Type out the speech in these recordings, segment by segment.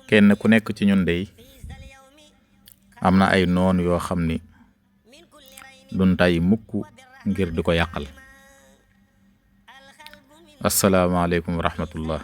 kenn ku nekk ci ñun dey am na ay noon yoo xam ni duñ tay mukk ngir di ko yàqal. asalaamaaleykum wa rahmatullah.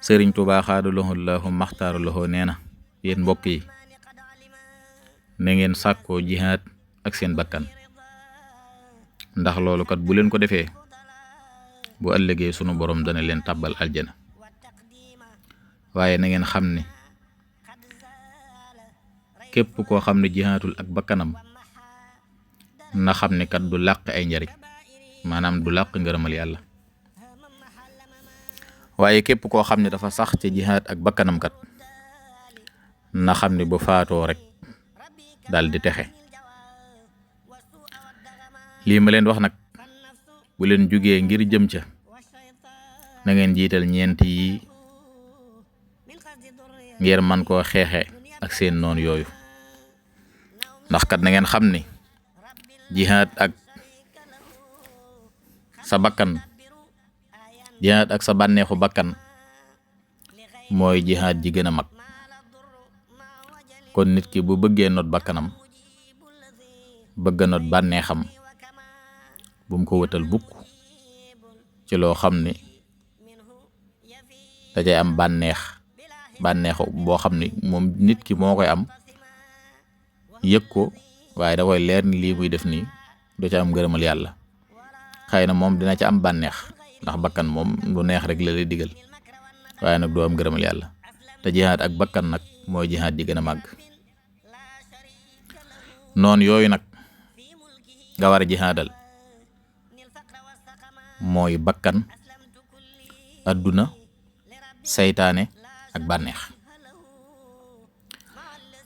Sëriñ Tuubaa xaadalohu lahu maxtaaru lahu nee na yéen mbokk yi na ngeen sàkkoo jihaad ak seen bakkan, ndax loolu kat bu leen ko defee bu ëllëgee sunu borom dana leen tàbbal aljana. waaye na ngeen xam ne képp koo xam ne jihaatul ak bakkanam na xam ne kat du làq ay njariñ, maanaam du làq ngërëmal yàlla. waaye képp koo xam ne dafa sax ci jihaad ak bakkanam kat na xam ne bu faatoo rek dal di texe. lii ma leen wax nag bu leen jugee ngir jëm ca na ngeen jiital ñeent yi ngir man koo xeexe ak seen noon yooyu, ndax kat na ngeen xam ni jihaad ak sa bakkan, jihaad ak sa bànneexu bakkan mooy jihaad ji gën a mag. kon nit ki bu bëggee not bakkanam, bëgg a not bànneexam, bu mu ko wëtal bukk ci loo xam ni dajay am bànneexu boo xam ni moom nit ki moo koy am yëg ko, waaye da koy leer ni lii muy def nii du ca am ngërëmal yàlla. xëy na moom dina ca am bànneex ndax bakkan moom lu neex rek la lay digal, waaye nag doo am ngërëmal yàlla. te jihaad ak bakkan nag mooy jihaad ji gën a màgg. noon yooyu nag nga war a jihaadal mooy bakkan, adduna, saytaane ak bànneex.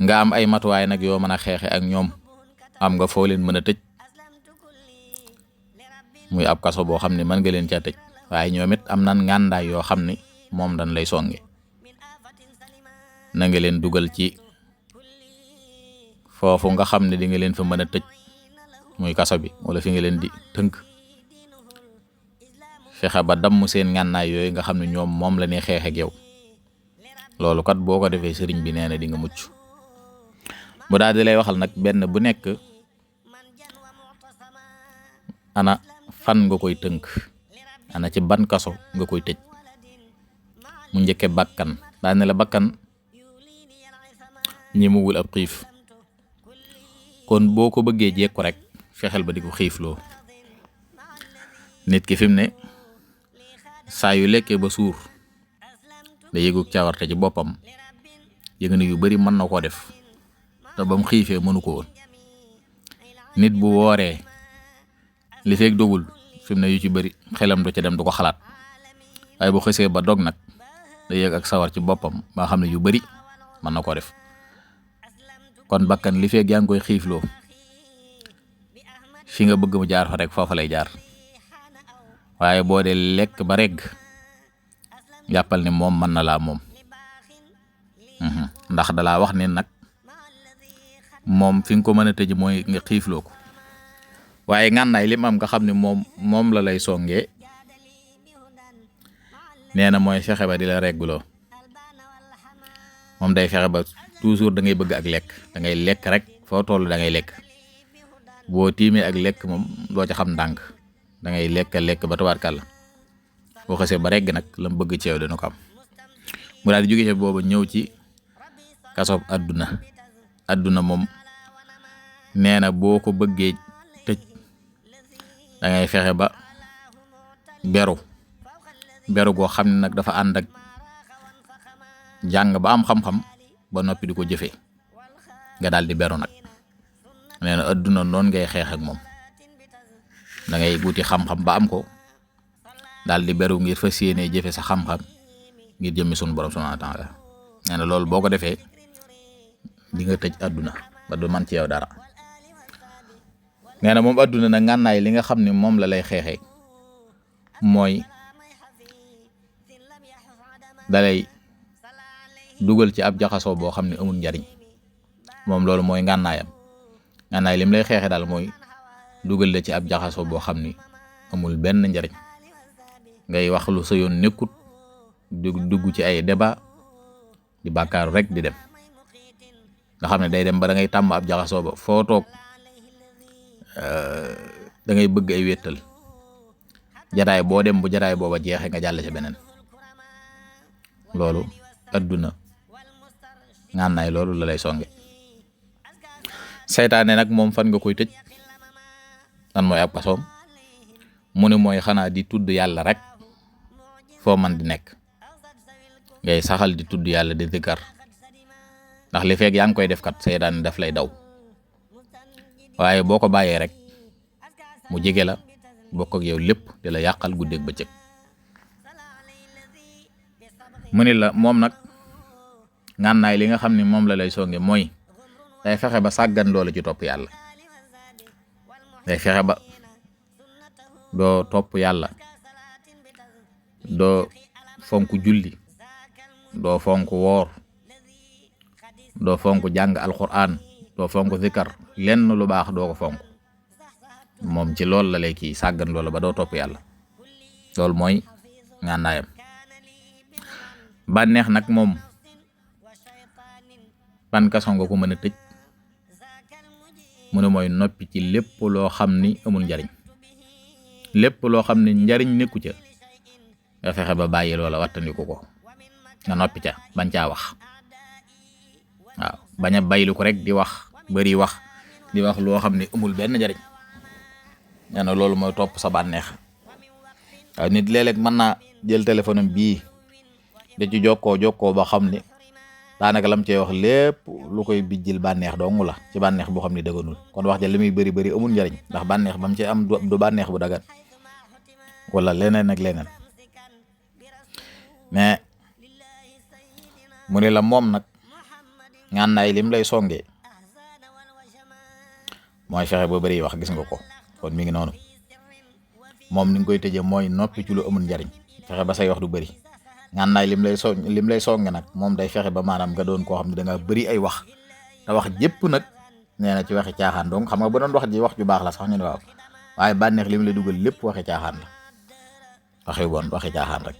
nga am ay matuwaay nag yoo mën a xeexe ak ñoom. am nga foo leen mën a tëj, muy ab kaso boo xam ne mën nga leen caa tëj, waaye ñoom it am nan ngàndaay yoo xam ni moom dañ lay songe. na nga leen dugal ci foofu nga xam ne di nga leen fa mën a tëj, muy kaso bi wala fi nga leen di tënk. fexe ba damm seen ngànnaay yooyu nga xam ne ñoom moom la ñuy xeex ak yow. loolu kat boo ko defee sëriñ bi nee na di nga mucc. bu daal di lay waxal nag benn bu nekk ana fan nga koy tënk, ana ci ban kaso nga koy tëj. mu njëkke bakkan, daa ne la bakkan ñi mu wul ab xiif, kon boo ko bëggee jekku rek fexeel ba di ko xiifloo. nit ki fi mu ne saa yu lekkee ba suur da yëgug cawarte ci boppam, yëg na yu bari mën na koo def te ba mu xiifee mënu ko woon. nit bu wooree li feeg dogul fi mu ne yu ci bari xelam du ca dem, du ko xalaat. waaye bu xësee ba dog nag da yëg ak sawar ci boppam ba xam ne yu bari mën na koo def. kon bakkan li feeg yaa ngi koy xiifloo, fi nga bëgg mu jaar fa rek foofa lay jaar. waaye boo dee lekk ba regg jàppal ne moom mën na laa moom. ndax dalaa wax ne nag moom fi nga ko mën a tëj mooy nga xiifloo ko. waaye ngànnaay lim am nga xam ne moom la lay songee, nee na mooy fexe ba di la regguloo. moom day fexe ba toujours da ngay bëgg ak lekk, da ngay lekk rek foo toll da ngay lekk. boo tiimee ak lekk moom doo ca xam ndànk, da ngay lekk ba tabaarkàlla. boo xasee ba regg nag lam bëgg ci yow dana ko am. mu daal di jóge ci boobu ñëw ci kasob adduna moom nee na boo ko bëggee tëj da ngay fexe ba beru goo xam ne nag dafa ànd ak jàng ba am xam-xam ba noppi di ko jëfee. nga daal di beru nag nee na adduna noonu ngay xeex ak moom, da ngay wuti xam-xam ba am ko daal di beru ngir fas yéenee jëfe sa xam-xam ngir jëmmi sunu borom subhanahu wa ta'ala. nee na loolu boo ko defee di nga tëj adduna ba du man ci yow dara. nee na moom adduna nag ngànnaay li nga xam ne moom la lay xeexee mooy dalay dugal ci ab jaxasoo boo xam ne amul njariñ. moom loolu mooy ngànnaayam. ngànnaay lim lay xeexe daal mooy dugal la ci ab jaxasoo boo xam ni amul benn njariñ. ngay wax lu sa yoon nekkut dugg ci ay débat di bàkkaaru rek di dem nga xam ne day dem ba da ngay tàmm ab jaxasoo ba foo toog da ngay bëgg ay wéttal jataay boo dem bu jataay booba jeexee nga jàll ci beneen loolu adduna ngànnaay loolu la lay songe. seytaane nag moom fan nga koy tëj lan mooy ab kasoom mu ne mooy xanaa di tudd yàlla rek foo man di nekk ngay saxal di tudd yàlla di zikar ndax li fekk yaa ngi koy def kat seytaane daf lay daw waaye boo ko bàyyee rek mu jege la bokk ak yow lépp di la yàqal guddeeg bëccëg. mu ni la moom nag ngànnaay li nga xam ne moom la lay songe mooy day fexe ba sàggan loola ci topp yàlla day fexe ba doo topp yàlla doo fonk julli doo fonk woor doo fonk jàng alquran doo fonk zikar lenn lu baax doo ko fonk moom ci loolu la lay kii sàggan loola ba doo topp yàlla loolu mooy ngànnaayam. bànneex nag moom ban kaso nga ko mën a tëj mu ne mooy noppi ci lépp loo xam ni amul njariñ lépp loo xam ne njariñ nekku ca nga fexe ba bàyyi loola wattandiku ko nga noppi ca bañ caa wax waaw bañ a baylu ko rek di wax bari wax di wax loo xam ne amul benn njariñ nee na loolu mooy topp sa bànneex. waaw nit léeg-léeg mën naa jël téléphone am bii da ci jokkoo ba xam ni daanaka lam cey wax lépp lu koy bijjil bànneex dong la ci bànneex boo xam ne dëgganul kon wax ja li muy bëri amul njariñ ndax bànneex ba mu ci am du bànneex bu dagan wala leneen ak leneen. mais mu ne la moom nag ngànnaay lim lay songee mooy fexe ba bëri wax gis nga ko kon mi ngi noonu moom ni nga koy tëjee mooy noppi ci lu amul njariñ fexe ba say wax du bëri. ngànnaay lim lay songe nag moom day fexe ba maanaam nga doon koo xam ne da nga bëri ay wax te wax jëpp nag nee na ci waxi caaxaan donc xam nga ba doon wax ji wax ju baax la sax ñu ne waaw waaye bànneex lim lay dugal lépp waxi caaxaan la waxi bon waxi caaxaan rek.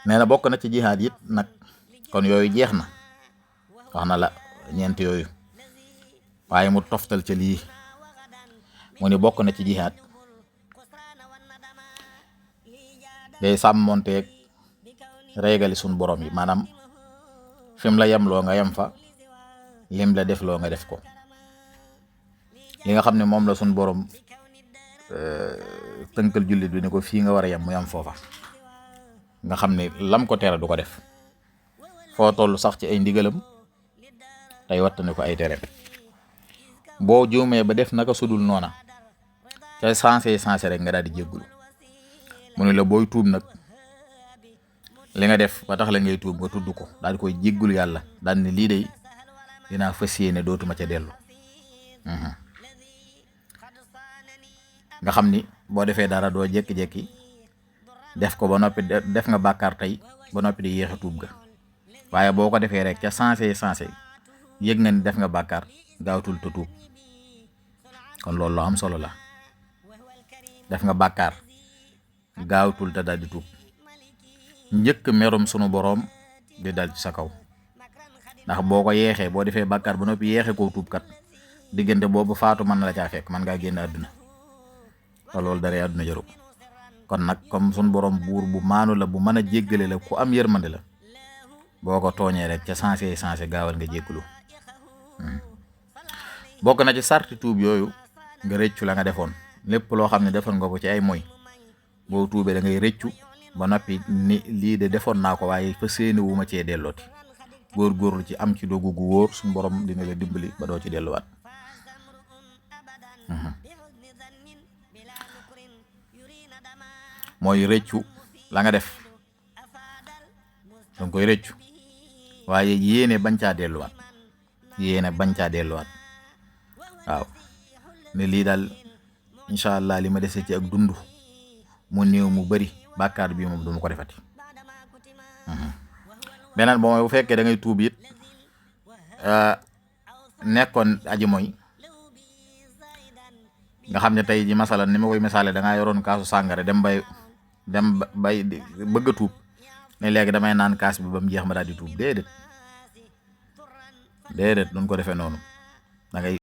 nee na bokk na ci jihaad it nag kon yooyu jeex na wax na la ñeent yooyu waaye mu toftal ca lii mu ni bokk na ci jihaad day sàmmonteeg régali suñ borom yi maanaam fim la yem loo nga yem fa lim la def loo nga def ko li nga xam ne moom la suñ borom tënkal jullit bi ne ko fii nga war a yem mu yem foofa nga xam ne lam ko tere du ko def foo toll sax ci ay ndigalam tey wattane ko ay tere boo juumee ba def naka sudul noona ca sensé rek nga daal di jéggulu mu ne la booy tuub nag li nga def ba tax la ngay tuub nga tudd ko daal di koy jéggulu yàlla daal ne lii de dinaa fas yéene dootuma ca dellu nga xam ni boo defee dara doo jékki-jékki def ko ba noppi def nga bàkkaar tey ba noppi di yéex a tuub ga waaye boo ko defee rek ca sensé yëg nga ni def nga bàkkaar gaawtul te tuub kon loolu lu am solo la def nga bàkkaar gaawtul te daal di tuub njëkk merum sunu boroom di dal ci sa kaw ndax boo ko yeexee boo defee bàkkaar ba noppi yeexee koo tuub kat diggante boobu faatu mën na la caa fekk mën ngaa génn àdduna te loolu dara àdduna jarul kon nag comme sunu boroom buur bu maanu la bu mën a jéggale la ku am yërmande la boo ko tooñee rek ca sensé gaawal nga jéggalu bokk na ci sarti tuub yooyu nga rëccu la nga defoon lépp loo xam ne defoon nga ko ci ay moy boo tuubee da ngay rëccu ba noppi ni lii de defoon naa ko waaye fa séeni wu ma cee dellooti góorgóorlu ci am ci dogu gu wóor suñu borom dina la dimbali ba doo ci delluwaat. mooy rëccu la nga def danga koy rëccu waaye yéene bañ caa delluwaat waaw ne lii daal incha allah li ma dese ci ak dund mu néew mu bari bàkkaar bi moom duma ko defati. beneen ba mooy bu fekkee da ngay tuub it nekkoon aji mooy nga xam ne tey ji masalan ni ma koy misaale da ngaa yoroon kaasu sàngara dem bay bëgg a tuub ne léegi damay naan kaas bi ba mu jeex ma daal di tuub déedéet duñ ko defee noonu da ngay